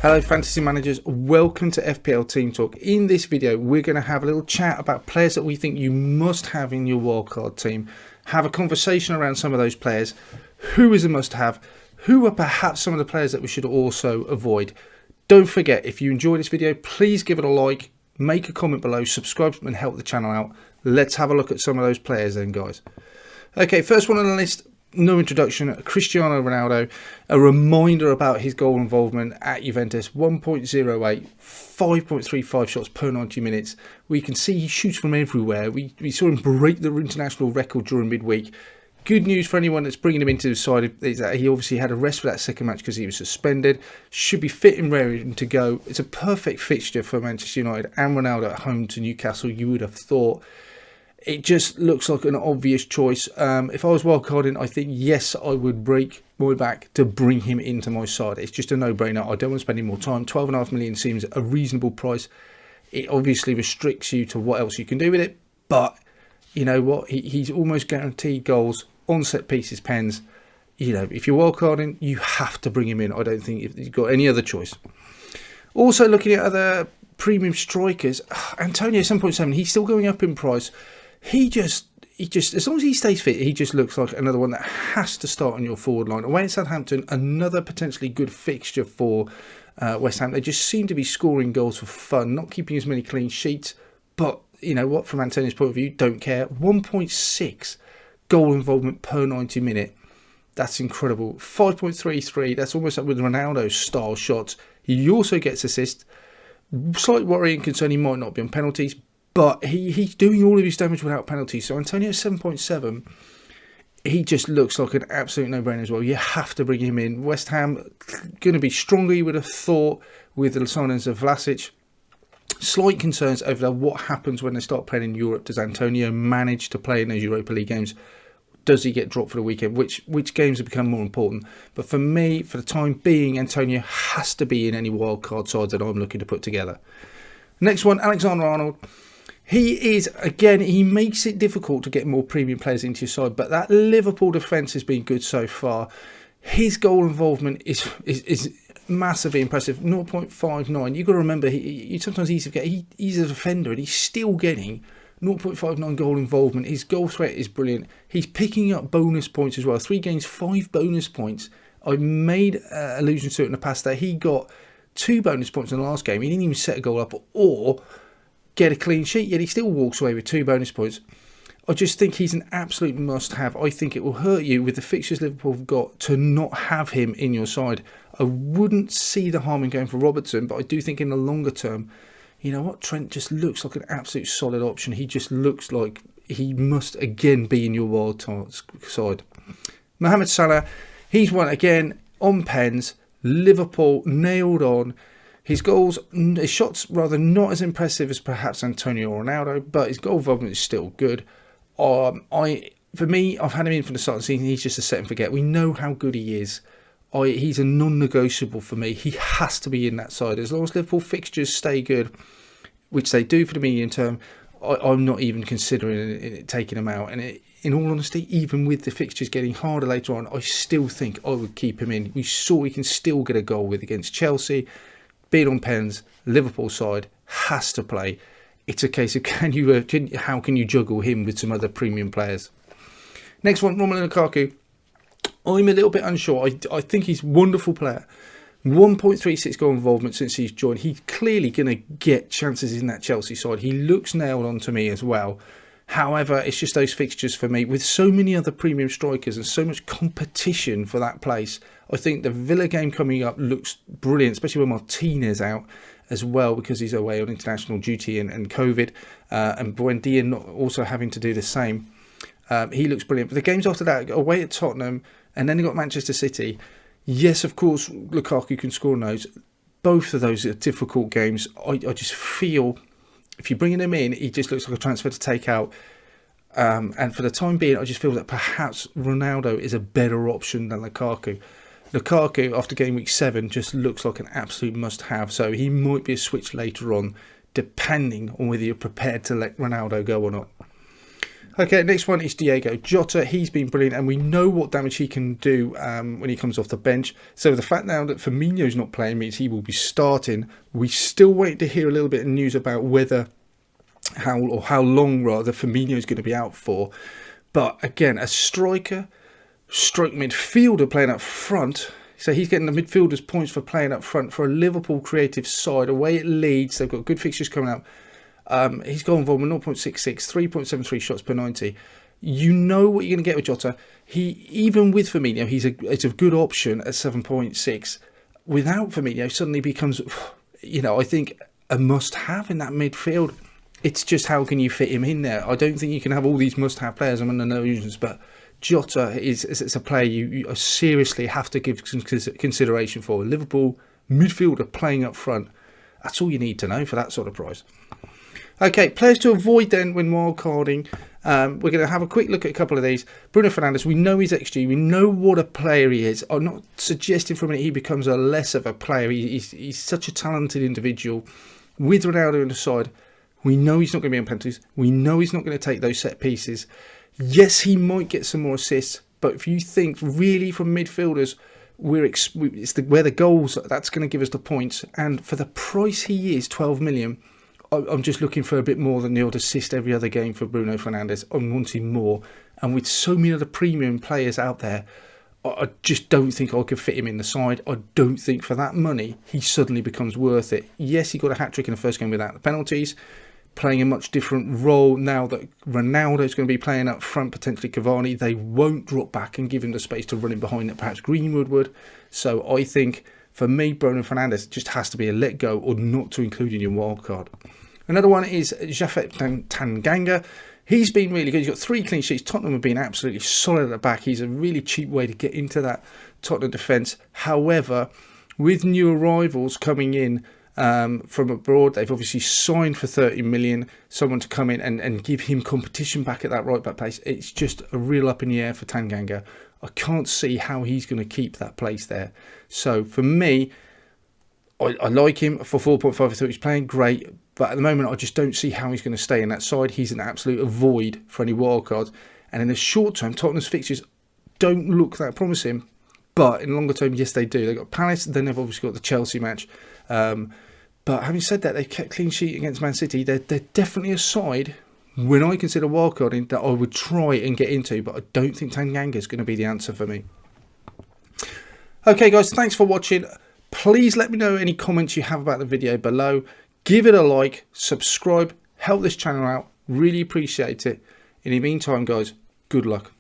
Hello fantasy managers, welcome to FPL Team Talk. In this video we're going to have a little chat about players that we think you must have in your wildcard team, have a conversation around some of those players, who is a must have, who are perhaps some of the players that we should also avoid. Don't forget, if you enjoy this video, please give it a like, make a comment below, subscribe and help the channel out. Let's have a look at some of those players then, guys. Okay, first one on the list, no introduction, Cristiano Ronaldo. A reminder about his goal involvement at Juventus, 1.08, 5.35 shots per 90 minutes. We can see he shoots from everywhere. We saw him break the international record during midweek. Good news for anyone that's bringing him into the side is that he obviously had a rest for that second match because he was suspended. Should be fit and ready to go. It's a perfect fixture for Manchester United and Ronaldo at home to Newcastle, you would have thought. It just looks like an obvious choice. If I was wildcarding, I think, yes, I would break my back to bring him into my side. It's just a no-brainer. I don't want to spend any more time. 12.5 million seems a reasonable price. It obviously restricts you to what else you can do with it. But you know what? He's almost guaranteed goals on set pieces, pens. You know, if you're wildcarding, you have to bring him in. I don't think you've got any other choice. Also, looking at other premium strikers, Antonio 7.7, he's still going up in price. He just, as long as he stays fit, he just looks like another one that has to start on your forward line. Away at Southampton, another potentially good fixture for West Ham. They just seem to be scoring goals for fun, not keeping as many clean sheets. But you know what, from Antonio's point of view, don't care. 1.6 goal involvement per 90 minute. That's incredible. 5.33, that's almost up with Ronaldo's style shots. He also gets assists. Slight worry and concern he might not be on penalties. But he's doing all of his damage without penalties. So Antonio 7.7, he just looks like an absolute no-brainer as well. You have to bring him in. West Ham going to be stronger, you would have thought, with the signings of Vlasic. Slight concerns over what happens when they start playing in Europe. Does Antonio manage to play in those Europa League games? Does he get dropped for the weekend? Which games have become more important? But for me, for the time being, Antonio has to be in any wildcard side that I'm looking to put together. Next one, Alexander-Arnold. He is, again, he makes it difficult to get more premium players into your side, but that Liverpool defence has been good so far. His goal involvement is massively impressive, 0.59. You've got to remember, you sometimes easy to forget, he's a defender and he's still getting 0.59 goal involvement. His goal threat is brilliant. He's picking up bonus points as well. 3 games, 5 bonus points. I made allusion to it in the past that he got 2 bonus points in the last game. He didn't even set a goal up or get a clean sheet, yet he still walks away with 2 bonus points. I just think he's an absolute must-have. I think it will hurt you with the fixtures Liverpool have got to not have him in your side. I wouldn't see the harm in going for Robertson, but I do think in the longer term, you know what, Trent just looks like an absolute solid option. He just looks like he must again be in your wild side. Mohamed Salah, he's one again on pens. Liverpool nailed on. His goals, his shots rather not as impressive as perhaps Antonio or Ronaldo, but his goal involvement is still good. For me, I've had him in from the start of the season. He's just a set and forget. We know how good he is. He's a non-negotiable for me. He has to be in that side. As long as Liverpool fixtures stay good, which they do for the medium term, I'm not even considering taking him out. And in all honesty, even with the fixtures getting harder later on, I still think I would keep him in. We saw he can still get a goal with against Chelsea. Being on pens, Liverpool side has to play. It's a case of how can you juggle him with some other premium players? Next one, Romelu Lukaku. I'm a little bit unsure. I think he's a wonderful player. 1.36 goal involvement since he's joined. He's clearly going to get chances in that Chelsea side. He looks nailed on to me as well. However, it's just those fixtures for me. With so many other premium strikers and so much competition for that place, I think the Villa game coming up looks brilliant, especially with Martinez out as well because he's away on international duty and COVID. And Buendia not also having to do the same. He looks brilliant. But the games after that, away at Tottenham, and then you got Manchester City. Yes, of course, Lukaku can score on those. Both of those are difficult games. I just feel if you're bringing him in, he just looks like a transfer to take out. And for the time being, I just feel that perhaps Ronaldo is a better option than Lukaku. Lukaku, after game week 7, just looks like an absolute must-have. So he might be a switch later on, depending on whether you're prepared to let Ronaldo go or not. Okay, next one is Diego Jota. He's been brilliant, and we know what damage he can do when he comes off the bench. So the fact now that Firmino's not playing means he will be starting. We still wait to hear a little bit of news about how long Firmino's going to be out for. But again, a striker, stroke midfielder playing up front. So he's getting the midfielders points for playing up front for a Liverpool creative side. Away at Leeds, they've got good fixtures coming up. He's got involved with 0.66, 3.73 shots per 90. You know what you're going to get with Jota. Even with Firmino, it's a good option at 7.6. Without Firmino, suddenly becomes, I think, a must-have in that midfield. It's just how can you fit him in there? I don't think you can have all these must-have players. I'm under no illusions, but Jota is a player you seriously have to give some consideration for. Liverpool midfielder playing up front. That's all you need to know for that sort of price. Okay, players to avoid then when wildcarding. We're going to have a quick look at a couple of these. Bruno Fernandes, we know his XG. We know what a player he is. I'm not suggesting for a minute he becomes a less of a player. He's such a talented individual. With Ronaldo on the side, we know he's not going to be on penalties. We know he's not going to take those set pieces. Yes, he might get some more assists. But if you think really from midfielders, where the goals, that's going to give us the points. And for the price he is, 12 million, I'm just looking for a bit more than the odd assist every other game for Bruno Fernandes. I'm wanting more. And with so many other premium players out there, I just don't think I could fit him in the side. I don't think for that money, he suddenly becomes worth it. Yes, he got a hat-trick in the first game without the penalties, playing a much different role now that Ronaldo's going to be playing up front, potentially Cavani. They won't drop back and give him the space to run in behind that perhaps Greenwood would. So I think, for me, Bruno Fernandes just has to be a let go or not to include in your wild card. Another one is Japhet Tanganga. He's been really good. He's got 3 clean sheets. Tottenham have been absolutely solid at the back. He's a really cheap way to get into that Tottenham defence. However, with new arrivals coming in from abroad, they've obviously signed for 30 million, someone to come in and give him competition back at that right back place. It's just a real up in the air for Tanganga. I can't see how he's going to keep that place there. So for me, I like him for 4.5. I thought he's playing great. But at the moment, I just don't see how he's going to stay in that side. He's an absolute void for any wildcards. And in the short term, Tottenham's fixtures don't look that promising. But in the longer term, yes, they do. They've got Palace, then they've obviously got the Chelsea match. But having said that, they kept clean sheet against Man City. They're definitely a side, when I consider wildcarding, that I would try and get into. But I don't think Tanganga is going to be the answer for me. Okay, guys, thanks for watching. Please let me know any comments you have about the video below. Give it a like, subscribe, help this channel out. Really appreciate it. In the meantime, guys, good luck.